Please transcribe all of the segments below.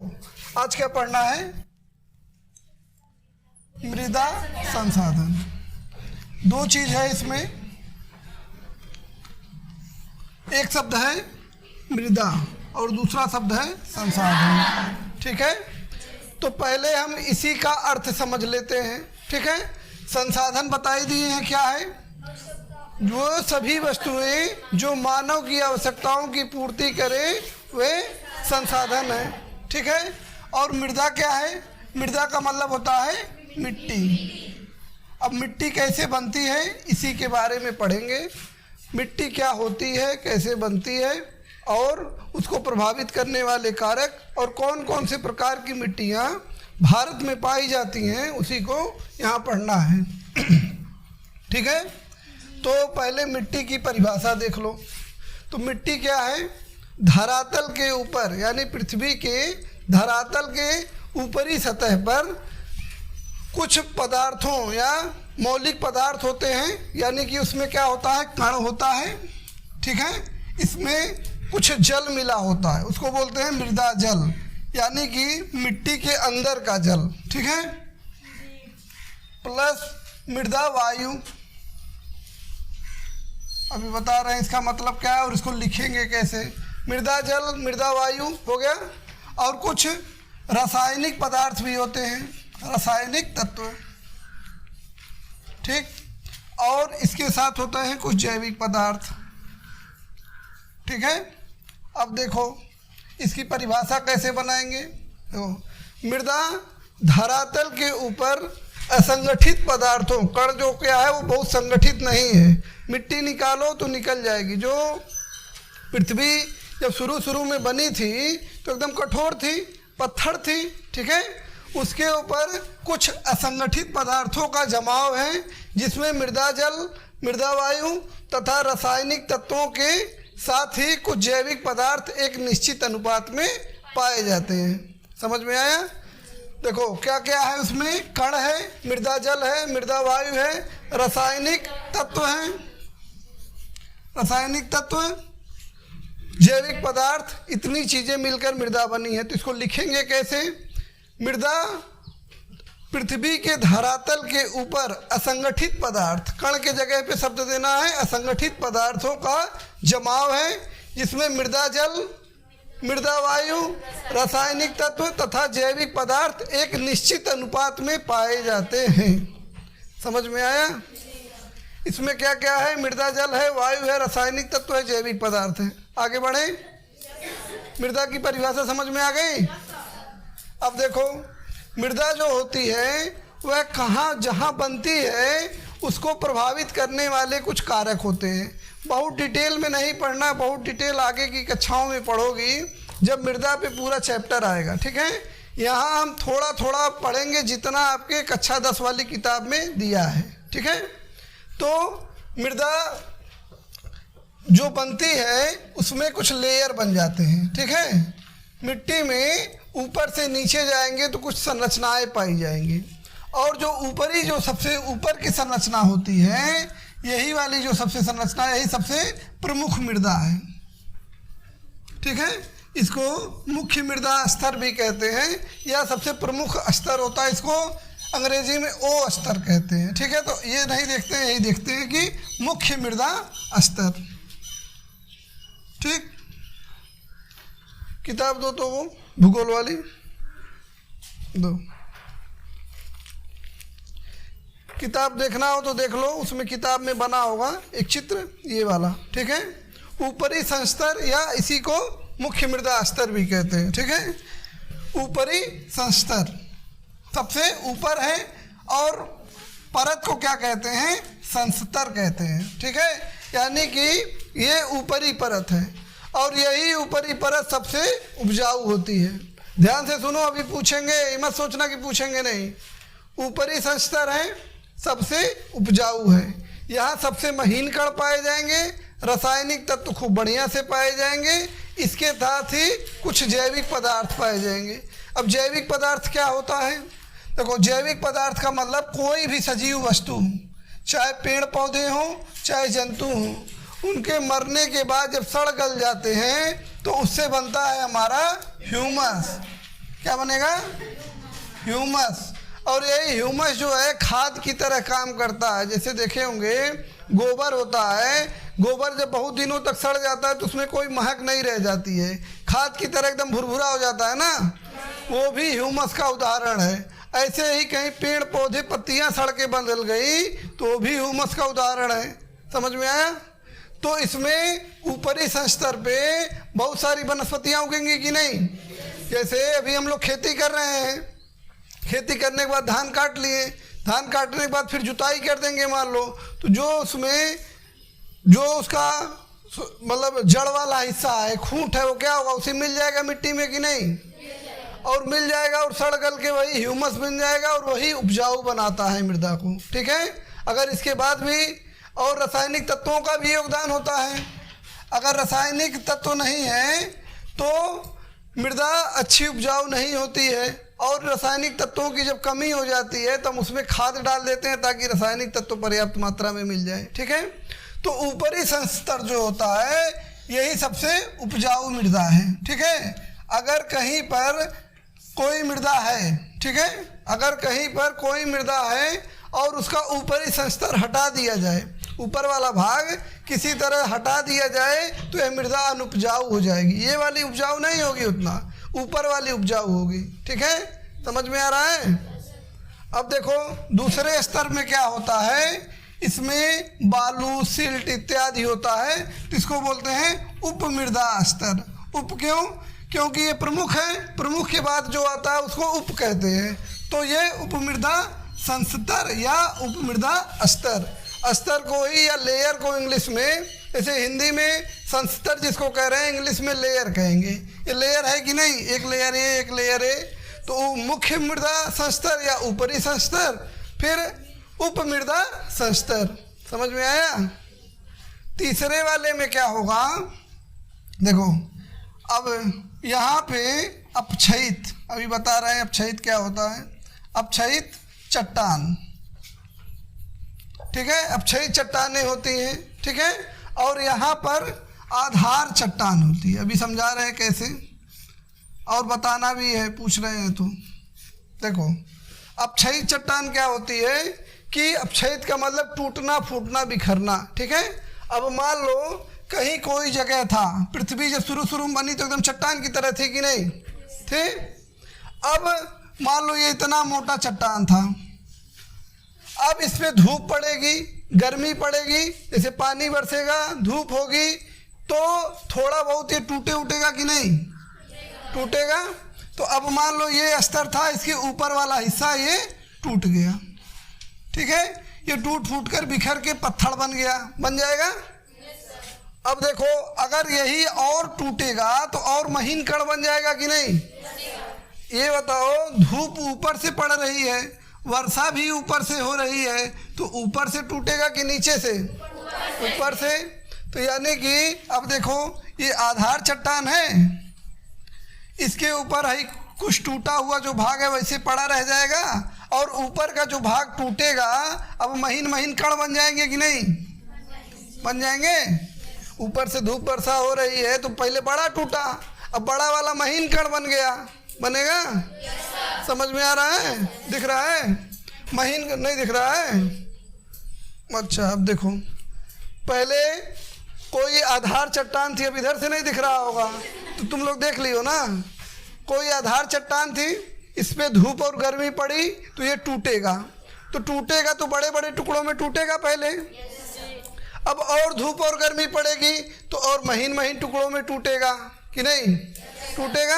आज क्या पढ़ना है? मृदा संसाधन। दो चीज है इसमें, एक शब्द है मृदा और दूसरा शब्द है संसाधन। ठीक है, तो पहले हम इसी का अर्थ समझ लेते हैं। ठीक है, संसाधन बताई दिए हैं क्या है? वो सभी वस्तुएं जो मानव की आवश्यकताओं की पूर्ति करें वे संसाधन है। ठीक है, और मृदा क्या है? मृदा का मतलब होता है मिट्टी। अब मिट्टी कैसे बनती है इसी के बारे में पढ़ेंगे। मिट्टी क्या होती है, कैसे बनती है और उसको प्रभावित करने वाले कारक और कौन कौन से प्रकार की मिट्टियाँ भारत में पाई जाती हैं, उसी को यहाँ पढ़ना है। ठीक है, तो पहले मिट्टी की परिभाषा देख लो। तो मिट्टी क्या है? धरातल के ऊपर यानी पृथ्वी के धरातल के ऊपरी सतह पर कुछ पदार्थों या मौलिक पदार्थ होते हैं, यानी कि उसमें क्या होता है? कण होता है। ठीक है, इसमें कुछ जल मिला होता है, उसको बोलते हैं मृदा जल, यानी कि मिट्टी के अंदर का जल। ठीक है, प्लस मृदा वायु। अभी बता रहे हैं इसका मतलब क्या है और इसको लिखेंगे कैसे। मृदा जल, मृदा वायु हो गया, और कुछ रासायनिक पदार्थ भी होते हैं, रासायनिक तत्व। ठीक, और इसके साथ होते हैं कुछ जैविक पदार्थ। ठीक है, अब देखो इसकी परिभाषा कैसे बनाएंगे। तो मृदा धरातल के ऊपर असंगठित पदार्थों, कण जो क्या है वो बहुत संगठित नहीं है। मिट्टी निकालो तो निकल जाएगी। जो पृथ्वी जब शुरू में बनी थी तो एकदम कठोर थी, पत्थर थी। ठीक है, उसके ऊपर कुछ असंगठित पदार्थों का जमाव है, जिसमें मृदा जल, मृदा वायु तथा रासायनिक तत्वों के साथ ही कुछ जैविक पदार्थ एक निश्चित अनुपात में पाए जाते हैं। समझ में आया? देखो क्या क्या है उसमें। कण है, मृदा जल है, मृदा वायु है, रासायनिक तत्व हैं, रासायनिक तत्व, जैविक पदार्थ, इतनी चीजें मिलकर मृदा बनी है। तो इसको लिखेंगे कैसे? मृदा पृथ्वी के धरातल के ऊपर असंगठित पदार्थ, कण के जगह पे शब्द देना है, असंगठित पदार्थों का जमाव है, जिसमें मृदा जल, मृदा वायु, रासायनिक तत्व तथा जैविक पदार्थ एक निश्चित अनुपात में पाए जाते हैं। समझ में आया? इसमें क्या क्या है? मृदा जल है, वायु है, रासायनिक तत्व है, जैविक पदार्थ है। आगे बढ़े, मृदा की परिभाषा समझ में आ गई। अब देखो मृदा जो होती है वह कहाँ जहाँ बनती है उसको प्रभावित करने वाले कुछ कारक होते हैं। बहुत डिटेल में नहीं पढ़ना, बहुत डिटेल आगे की कक्षाओं में पढ़ोगी जब मृदा पे पूरा चैप्टर आएगा। ठीक है, यहाँ हम थोड़ा थोड़ा पढ़ेंगे जितना आपके कक्षा 10 वाली किताब में दिया है। ठीक है, तो मृदा जो बनती है उसमें कुछ लेयर बन जाते हैं। ठीक है, मिट्टी में ऊपर से नीचे जाएंगे तो कुछ संरचनाएं पाई जाएंगी, और जो ऊपरी जो सबसे ऊपर की संरचना होती है, यही वाली जो सबसे संरचना, यही सबसे प्रमुख मृदा है। ठीक है, इसको मुख्य मृदा स्तर भी कहते हैं, या सबसे प्रमुख स्तर होता है, इसको अंग्रेजी में ओ स्तर कहते हैं। ठीक है, तो ये नहीं देखते हैं, यही देखते हैं कि मुख्य मृदा स्तर। ठीक, किताब दो तो वो भूगोल वाली दो। किताब देखना हो तो देख लो, उसमें किताब में बना होगा एक चित्र, ये वाला। ठीक है, ऊपरी संस्तर या इसी को मुख्य मृदा स्तर भी कहते हैं। ठीक है, ऊपरी संस्तर सबसे ऊपर है, और परत को क्या कहते हैं? संस्तर कहते हैं। ठीक है, यानी कि ये ऊपरी परत है, और यही ऊपरी परत सबसे उपजाऊ होती है। ध्यान से सुनो, अभी पूछेंगे, ये मत सोचना कि पूछेंगे नहीं। ऊपरी संस्तर है, सबसे उपजाऊ है, यहाँ सबसे महीन कण पाए जाएंगे, रासायनिक तत्व खूब बढ़िया से पाए जाएंगे, इसके साथ ही कुछ जैविक पदार्थ पाए जाएंगे। अब जैविक पदार्थ क्या होता है? देखो, जैविक पदार्थ का मतलब कोई भी सजीव वस्तु, चाहे पेड़ पौधे हों चाहे जंतु हों, उनके मरने के बाद जब सड़ गल जाते हैं तो उससे बनता है हमारा ह्यूमस। क्या बनेगा? ह्यूमस। और यही ह्यूमस जो है खाद की तरह काम करता है। जैसे देखे होंगे गोबर होता है, गोबर जब बहुत दिनों तक सड़ जाता है तो उसमें कोई महक नहीं रह जाती है, खाद की तरह एकदम भुरभुरा हो जाता है ना, वो भी ह्यूमस का उदाहरण है। ऐसे ही कहीं पेड़ पौधे पत्तियां सड़ के बदल गई तो वो भी ह्यूमस का उदाहरण है। समझ में आया? तो इसमें ऊपरी स्तर पे बहुत सारी वनस्पतियां उगेंगी कि नहीं? जैसे अभी हम लोग खेती कर रहे हैं, खेती करने के बाद धान काट लिए, धान काटने के बाद फिर जुताई कर देंगे मान लो, तो जो उसमें जो उसका मतलब जड़ वाला हिस्सा है, खूंट है, वो क्या होगा? उसे मिल जाएगा मिट्टी में कि नहीं? और मिल जाएगा और सड़ गल के वही ह्यूमस बन जाएगा और वही उपजाऊ बनाता है मृदा को। ठीक है? अगर इसके बाद भी और रासायनिक तत्वों का भी योगदान होता है। अगर रासायनिक तत्व नहीं है तो मृदा अच्छी उपजाऊ नहीं होती है, और रासायनिक तत्वों की जब कमी हो जाती है तो हम उसमें खाद डाल देते हैं ताकि रासायनिक तत्व पर्याप्त मात्रा में मिल जाए। ठीक है? तो ऊपरी स्तर जो होता है यही सबसे उपजाऊ मृदा है। ठीक है? अगर कहीं पर कोई मृदा है, ठीक है, अगर कहीं पर कोई मृदा है और उसका ऊपरी स्तर हटा दिया जाए, ऊपर वाला भाग किसी तरह हटा दिया जाए तो यह मृदा अनुपजाऊ हो जाएगी। ये वाली उपजाऊ नहीं होगी उतना, ऊपर वाली उपजाऊ होगी। ठीक है? समझ में आ रहा है? अब देखो दूसरे स्तर में क्या होता है, इसमें बालू सिल्ट इत्यादि होता है, तो इसको बोलते हैं उप मृदा स्तर। उप क्यों? क्योंकि ये प्रमुख है, प्रमुख के बाद जो आता है उसको उप कहते हैं। तो ये उपमृदा संस्तर या उपमृदा स्तर, स्तर को ही या लेयर को इंग्लिश में, जैसे हिंदी में संस्तर जिसको कह रहे हैं इंग्लिश में लेयर कहेंगे। ये लेयर है कि नहीं? एक लेयर है, एक लेयर है। तो मुख्य मृदा संस्तर या ऊपरी संस्तर, फिर उपमृदा संस्तर। समझ में आया? तीसरे वाले में क्या होगा? देखो अब यहाँ पे अपक्षयित, अभी बता रहे हैं अपक्षयित क्या होता है। अपक्षयित चट्टान, ठीक है, अपक्षयित चट्टानें होती हैं। ठीक है? और यहाँ पर आधार चट्टान होती है। अभी समझा रहे हैं कैसे, और बताना भी है, पूछ रहे हैं तो। देखो अपक्षयित चट्टान क्या होती है कि अपक्षयित का मतलब टूटना फूटना बिखरना। ठीक है? अब मान लो कहीं कोई जगह था, पृथ्वी जब शुरू में बनी तो एकदम चट्टान की तरह थी कि नहीं थी? अब मान लो ये इतना मोटा चट्टान था, अब इस पे धूप पड़ेगी, गर्मी पड़ेगी, जैसे पानी बरसेगा, धूप होगी, तो थोड़ा बहुत ये टूटे उठेगा कि नहीं? टूटेगा। तो अब मान लो ये स्तर था, इसके ऊपर वाला हिस्सा ये टूट गया। ठीक है? ये टूट फूट कर बिखर के पत्थर बन गया, बन जाएगा। अब देखो अगर यही और टूटेगा तो और महीन कण बन जाएगा कि नहीं? ये बताओ, धूप ऊपर से पड़ रही है, वर्षा भी ऊपर से हो रही है, तो ऊपर से टूटेगा कि नीचे से? ऊपर से। तो यानी कि अब देखो ये आधार चट्टान है, इसके ऊपर है कुछ टूटा हुआ जो भाग है वैसे पड़ा रह जाएगा, और ऊपर का जो भाग टूटेगा अब महीन महीन कण बन जाएंगे कि नहीं? बन जाएंगे। ऊपर से धूप वर्षा हो रही है तो पहले बड़ा टूटा, अब बड़ा वाला महीन कण बन गया, बनेगा? समझ में आ रहा है? दिख रहा है? महीन नहीं दिख रहा है? अच्छा अब देखो, पहले कोई आधार चट्टान थी, अब इधर से नहीं दिख रहा होगा तो तुम लोग देख लियो ना, कोई आधार चट्टान थी, इस पे धूप और गर्मी पड़ी तो ये टूटेगा, तो टूटेगा तो बड़े बड़े टुकड़ों में टूटेगा पहले। अब और धूप और गर्मी पड़ेगी तो और महीन महीन टुकड़ों में टूटेगा कि नहीं? टूटेगा।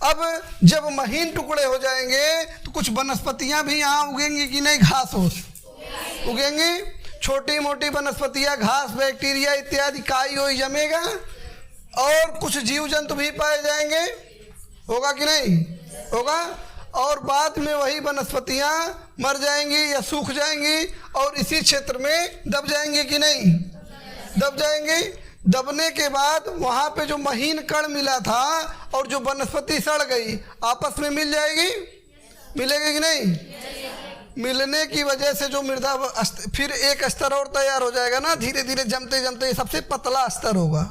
अब जब महीन टुकड़े हो जाएंगे तो कुछ वनस्पतियां भी यहाँ उगेंगी कि नहीं? घास होस उगेंगी, छोटी मोटी वनस्पतियां, घास, बैक्टीरिया इत्यादि, काई वोई जमेगा, और कुछ जीव जंतु भी पाए जाएंगे। होगा कि नहीं? होगा। और बाद में वही वनस्पतियां मर जाएंगी या सूख जाएंगी और इसी क्षेत्र में दब जाएंगी कि नहीं? दब जाएंगी। दबने के बाद वहाँ पे जो महीन कण मिला था और जो वनस्पति सड़ गई आपस में मिल जाएगी, मिलेगी कि नहीं? मिलने की वजह से जो मृदा फिर एक स्तर और तैयार हो जाएगा ना, धीरे धीरे जमते जमते सबसे पतला स्तर होगा,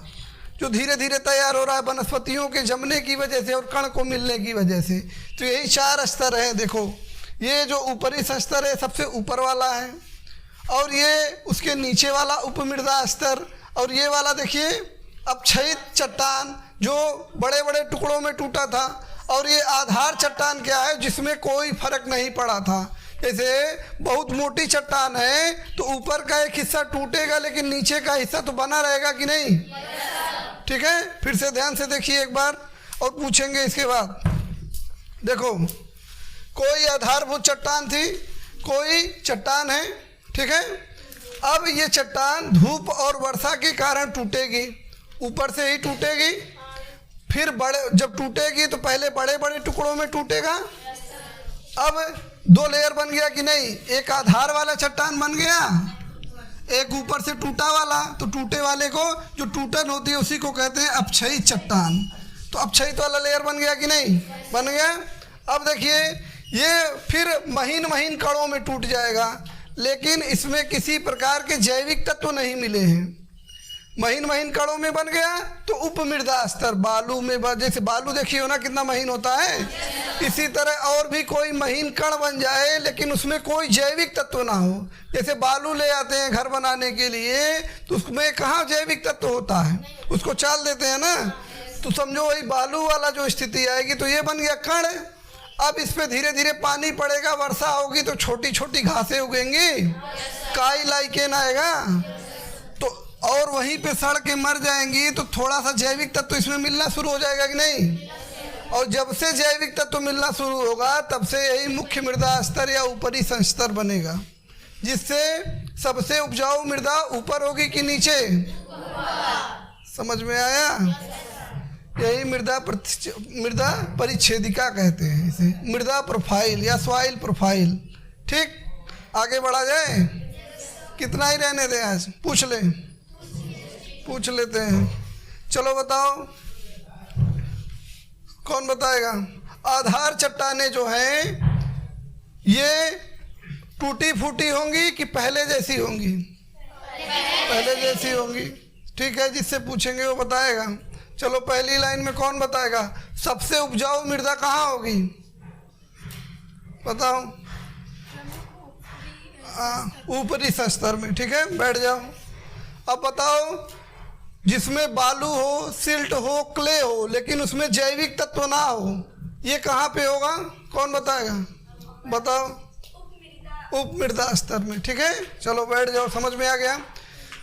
जो धीरे धीरे तैयार हो रहा है वनस्पतियों के जमने की वजह से और कण को मिलने की वजह से। तो यही 4 स्तर हैं। देखो ये जो ऊपरी स्तर है सबसे ऊपर वाला है, और ये उसके नीचे वाला उपमृदा स्तर, और ये वाला देखिए अपक्षयित चट्टान जो बड़े बड़े टुकड़ों में टूटा था, और ये आधार चट्टान क्या है जिसमें कोई फर्क नहीं पड़ा था। जैसे बहुत मोटी चट्टान है तो ऊपर का एक हिस्सा टूटेगा लेकिन नीचे का हिस्सा तो बना रहेगा कि नहीं, ठीक है। फिर से ध्यान से देखिए एक बार और पूछेंगे इसके बाद। देखो कोई आधारभूत चट्टान थी, कोई चट्टान है, ठीक है। अब ये चट्टान धूप और वर्षा के कारण टूटेगी, ऊपर से ही टूटेगी, फिर बड़े जब टूटेगी तो पहले बड़े बड़े टुकड़ों में टूटेगा। अब 2 लेयर बन गया कि नहीं, एक आधार वाला चट्टान बन गया, एक ऊपर से टूटा वाला। तो टूटे वाले को जो टूटन होती है उसी को कहते हैं अपक्षयित चट्टान। तो अपक्षयित वाला लेयर बन गया कि नहीं, बन गया। अब देखिए ये फिर महीन महीन कणों में टूट जाएगा, लेकिन इसमें किसी प्रकार के जैविक तत्व नहीं मिले हैं। महीन महीन कणों में बन गया तो उपमृदा स्तर बालू में, जैसे बालू देखिए हो ना कितना महीन होता है, इसी तरह और भी कोई महीन कण बन जाए लेकिन उसमें कोई जैविक तत्व ना हो। जैसे बालू ले आते हैं घर बनाने के लिए तो उसमें कहाँ जैविक तत्व होता है, उसको चाल देते हैं ना, तो समझो वही बालू वाला जो स्थिति आएगी। तो ये बन गया कण। अब इस पे धीरे धीरे पानी पड़ेगा, वर्षा होगी तो छोटी छोटी घासें उगेंगी, काई लाइकेन आएगा तो और वहीं पे सड़ के मर जाएंगी, तो थोड़ा सा जैविक तत्व इसमें मिलना शुरू हो जाएगा कि नहीं। और जब से जैविक तत्व मिलना शुरू होगा तब से यही मुख्य मृदा स्तर या ऊपरी संस्तर बनेगा, जिससे सबसे उपजाऊ मृदा ऊपर होगी कि नीचे, समझ में आया। यही मृदा परिच्छेदिका कहते हैं इसे, मृदा प्रोफाइल या सॉइल प्रोफाइल। ठीक, आगे बढ़ा जाए, कितना ही रहने दें आज, पूछ लेते हैं। चलो बताओ कौन बताएगा। आधार चट्टानें जो हैं ये टूटी फूटी होंगी कि पहले जैसी होंगी, पहले जैसी होंगी, ठीक है। जिससे पूछेंगे वो बताएगा। चलो पहली लाइन में कौन बताएगा, सबसे उपजाऊ मृदा कहाँ होगी, बताओ। ऊपरी स्तर में, ठीक है, बैठ जाओ। अब बताओ जिसमें बालू हो, सिल्ट हो, क्ले हो, लेकिन उसमें जैविक तत्व ना हो, ये कहाँ पे होगा, कौन बताएगा, बताओ। उपमृदा स्तर में, ठीक है। चलो बैठ जाओ, समझ में आ गया।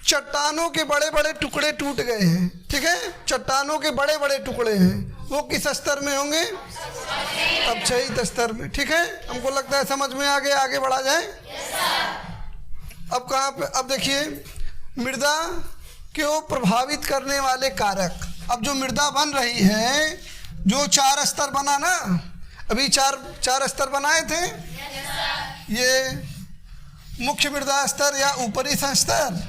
चट्टानों के बड़े बड़े टुकड़े टूट गए हैं, ठीक है, चट्टानों के बड़े बड़े टुकड़े हैं, वो किस स्तर में होंगे, अपक्षयित स्तर में, ठीक है। हमको लगता है समझ में आ गया, आगे बढ़ा जाए। अब कहाँ पे, अब देखिए मृदा को प्रभावित करने वाले कारक। अब जो मृदा बन रही है, जो 4 स्तर बना ना, अभी चार स्तर बनाए थे, ये मुख्य मृदा स्तर या ऊपरी संस्तर,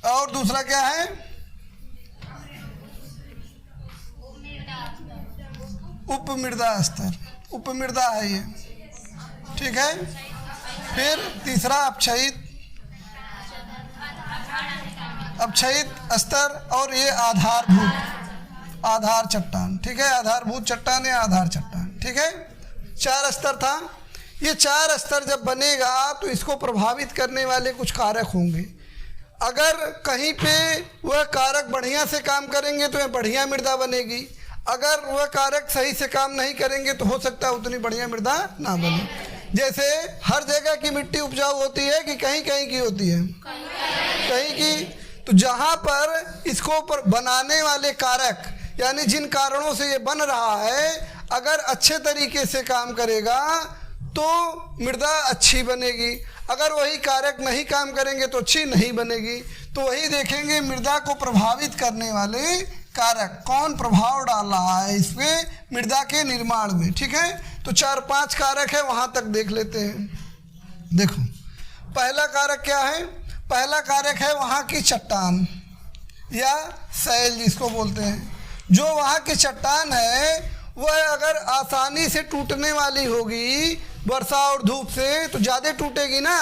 और दूसरा क्या है, उपमृदा स्तर, उपमृदा है ये, ठीक है। फिर तीसरा अपक्षयित स्तर, और ये आधार चट्टान, ठीक है, आधारभूत चट्टान या आधार चट्टान, ठीक है। 4 स्तर था। ये 4 स्तर जब बनेगा तो इसको प्रभावित करने वाले कुछ कारक होंगे। अगर कहीं पे वह कारक बढ़िया से काम करेंगे तो यह बढ़िया मृदा बनेगी, अगर वह कारक सही से काम नहीं करेंगे तो हो सकता है उतनी बढ़िया मृदा ना बने। जैसे हर जगह की मिट्टी उपजाऊ होती है कि कहीं कहीं की होती है, कहीं की। तो जहाँ पर इसको बनाने वाले कारक, यानी जिन कारणों से ये बन रहा है, अगर अच्छे तरीके से काम करेगा तो मृदा अच्छी बनेगी, अगर वही कारक नहीं काम करेंगे तो अच्छी नहीं बनेगी। तो वही देखेंगे मृदा को प्रभावित करने वाले कारक, कौन प्रभाव डाल रहा है इस पे मृदा के निर्माण में, ठीक है। तो 4-5 कारक है, वहाँ तक देख लेते हैं। देखो पहला कारक क्या है, पहला कारक है वहाँ की चट्टान या सैल जिसको बोलते हैं। जो वहाँ की चट्टान है वह अगर आसानी से टूटने वाली होगी वर्षा और धूप से तो ज़्यादा टूटेगी ना,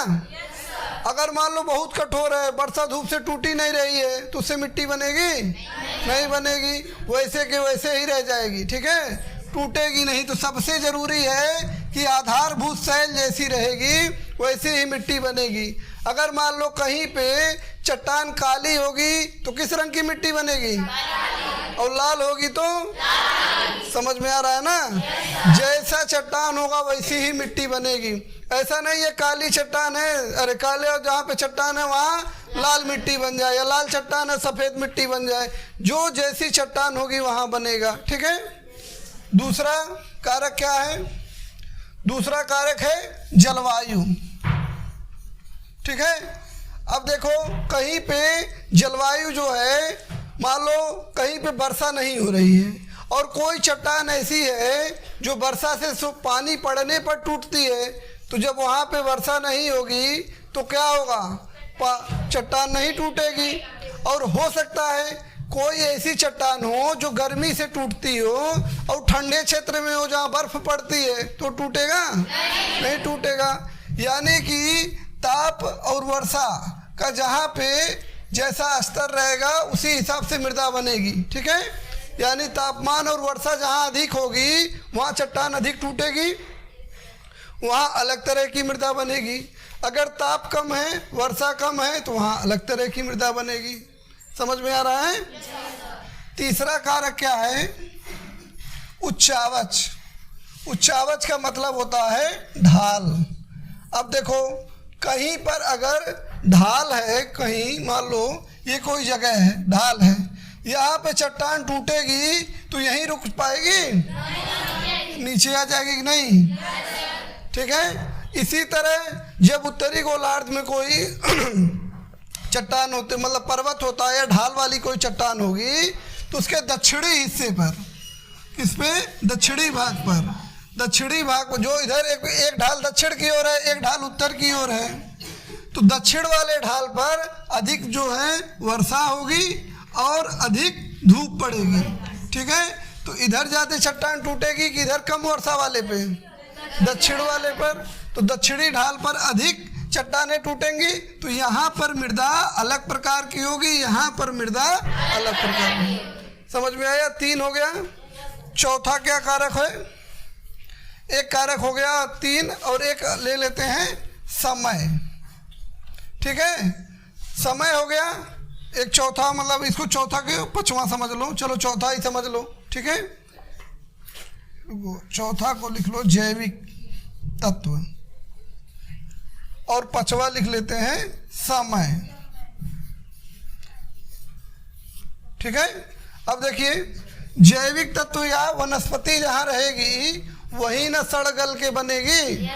अगर मान लो बहुत कठोर है, वर्षा धूप से टूटी नहीं रही है, तो उससे मिट्टी बनेगी? नहीं बनेगी, वैसे के वैसे ही रह जाएगी। ठीक है, टूटेगी नहीं। तो सबसे जरूरी है कि आधारभूत शैल जैसी रहेगी वैसे ही मिट्टी बनेगी। अगर मान लो कहीं पे चट्टान काली होगी तो किस रंग की मिट्टी बनेगी? और लाल होगी तो? समझ में आ रहा है ना? जैसा चट्टान होगा वैसी ही मिट्टी बनेगी। ऐसा नहीं है काली चट्टान है, अरे काले और जहाँ पे चट्टान है वहाँ लाल मिट्टी बन जाए, या लाल चट्टान है सफ़ेद मिट्टी बन जाए। जो जैसी चट्टान होगी वहाँ बनेगा। ठीक है। दूसरा कारक क्या है? दूसरा कारक है जलवायु। ठीक है। अब देखो कहीं पे जलवायु जो है, मान लो कहीं पे वर्षा नहीं हो रही है और कोई चट्टान ऐसी है जो वर्षा से पानी पड़ने पर टूटती है, तो जब वहाँ पे वर्षा नहीं होगी तो क्या होगा? चट्टान नहीं टूटेगी। और हो सकता है कोई ऐसी चट्टान हो जो गर्मी से टूटती हो और ठंडे क्षेत्र में हो जहाँ बर्फ पड़ती है, तो टूटेगा? नहीं टूटेगा। यानी कि ताप और वर्षा का जहाँ पे जैसा स्तर रहेगा उसी हिसाब से मृदा बनेगी। ठीक है। यानी तापमान और वर्षा जहाँ अधिक होगी वहाँ चट्टान अधिक टूटेगी, वहाँ अलग तरह की मृदा बनेगी। अगर ताप कम है, वर्षा कम है, तो वहाँ अलग तरह की मृदा बनेगी। समझ में आ रहा है? तीसरा कारक क्या है? उच्चावच। उच्चावच का मतलब होता है ढाल। अब देखो कहीं पर अगर ढाल है, कहीं मान लो ये कोई जगह है ढाल है, यहाँ पे चट्टान टूटेगी तो यहीं रुक पाएगी? नीचे आ जाएगी कि नहीं? ठीक है। इसी तरह जब उत्तरी गोलार्ध में कोई चट्टान होते, मतलब पर्वत होता है या ढाल वाली कोई चट्टान होगी, तो उसके दक्षिणी हिस्से पर, किस पे? दक्षिणी भाग पर, दक्षिणी भाग जो इधर एक ढाल दक्षिण की ओर है, एक ढाल उत्तर की ओर है, तो दक्षिण वाले ढाल पर अधिक जो है वर्षा होगी और अधिक धूप पड़ेगी। ठीक है। तो इधर जाते चट्टान टूटेगी कि इधर कम वर्षा वाले पे? दक्षिण वाले पर। तो दक्षिणी ढाल पर अधिक चट्टानें टूटेंगी, तो यहाँ पर मृदा अलग प्रकार की होगी, यहाँ पर मृदा अलग प्रकार की। समझ में आया? 3 हो गया। चौथा क्या कारक है? एक कारक हो गया 3 और एक ले लेते हैं समय। ठीक है। समय हो गया एक चौथा, मतलब इसको चौथा के 5वां समझ लो। चलो चौथा ही समझ लो। ठीक है। चौथा को लिख लो जैविक तत्व और 5वां लिख लेते हैं समय। ठीक है। अब देखिए जैविक तत्व या वनस्पति जहां रहेगी वही ना सड़ गल के बनेगी।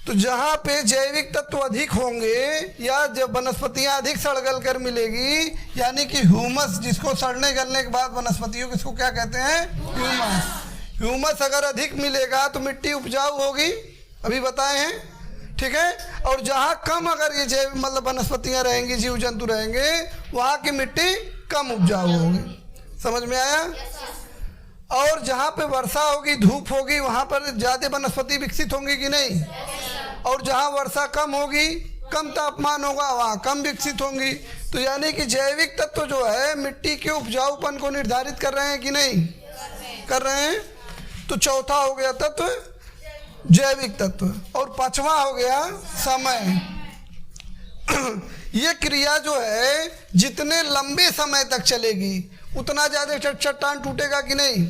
तो जहाँ पे जैविक तत्व अधिक होंगे या जब वनस्पतियाँ अधिक सड़गल कर मिलेगी, यानी कि ह्यूमस, जिसको सड़ने गलने के बाद वनस्पतियों को इसको क्या कहते हैं? ह्यूमस। ह्यूमस अगर अधिक मिलेगा तो मिट्टी उपजाऊ होगी, अभी बताए हैं। ठीक है। और जहाँ कम अगर ये जैव मतलब वनस्पतियाँ रहेंगी, जीव जंतु रहेंगे, वहाँ की मिट्टी कम उपजाऊ होगी। समझ में आया? और जहाँ पे वर्षा होगी, धूप होगी, वहाँ पर ज़्यादा वनस्पति विकसित होंगी कि नहीं? और जहाँ वर्षा कम होगी, कम तापमान होगा, वहाँ कम विकसित होंगी। तो यानी कि जैविक तत्व जो है मिट्टी के उपजाऊपन को निर्धारित कर रहे हैं कि नहीं? कर रहे हैं। तो चौथा हो गया तत्व जैविक तत्व और 5वां हो गया समय। ये क्रिया जो है जितने लंबे समय तक चलेगी उतना ज़्यादा चट्टान टूटेगा कि नहीं?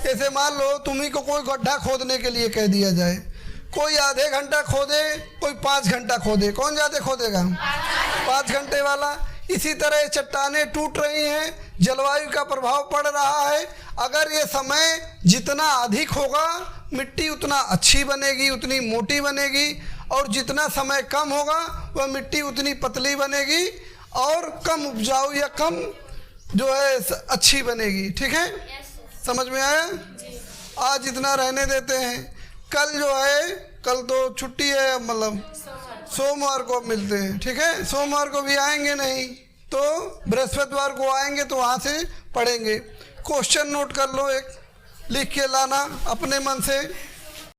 जैसे मान लो तुम्ही को कोई गड्ढा खोदने के लिए कह दिया जाए, कोई आधे घंटा खोदे, कोई 5 घंटा खोदे, कौन ज़्यादा खोदेगा? 5 घंटे वाला। इसी तरह चट्टानें टूट रही हैं, जलवायु का प्रभाव पड़ रहा है। अगर ये समय जितना अधिक होगा मिट्टी उतना अच्छी बनेगी, उतनी मोटी बनेगी, और जितना समय कम होगा वह मिट्टी उतनी पतली बनेगी और कम उपजाऊ या कम जो है अच्छी बनेगी। ठीक है। समझ में आया? आज इतना रहने देते हैं। कल जो है, कल तो छुट्टी है, मतलब सोमवार को मिलते हैं। ठीक है। सोमवार को भी आएंगे नहीं तो बृहस्पतिवार को आएंगे तो वहाँ से पढ़ेंगे। क्वेश्चन नोट कर लो, एक लिख के लाना अपने मन से।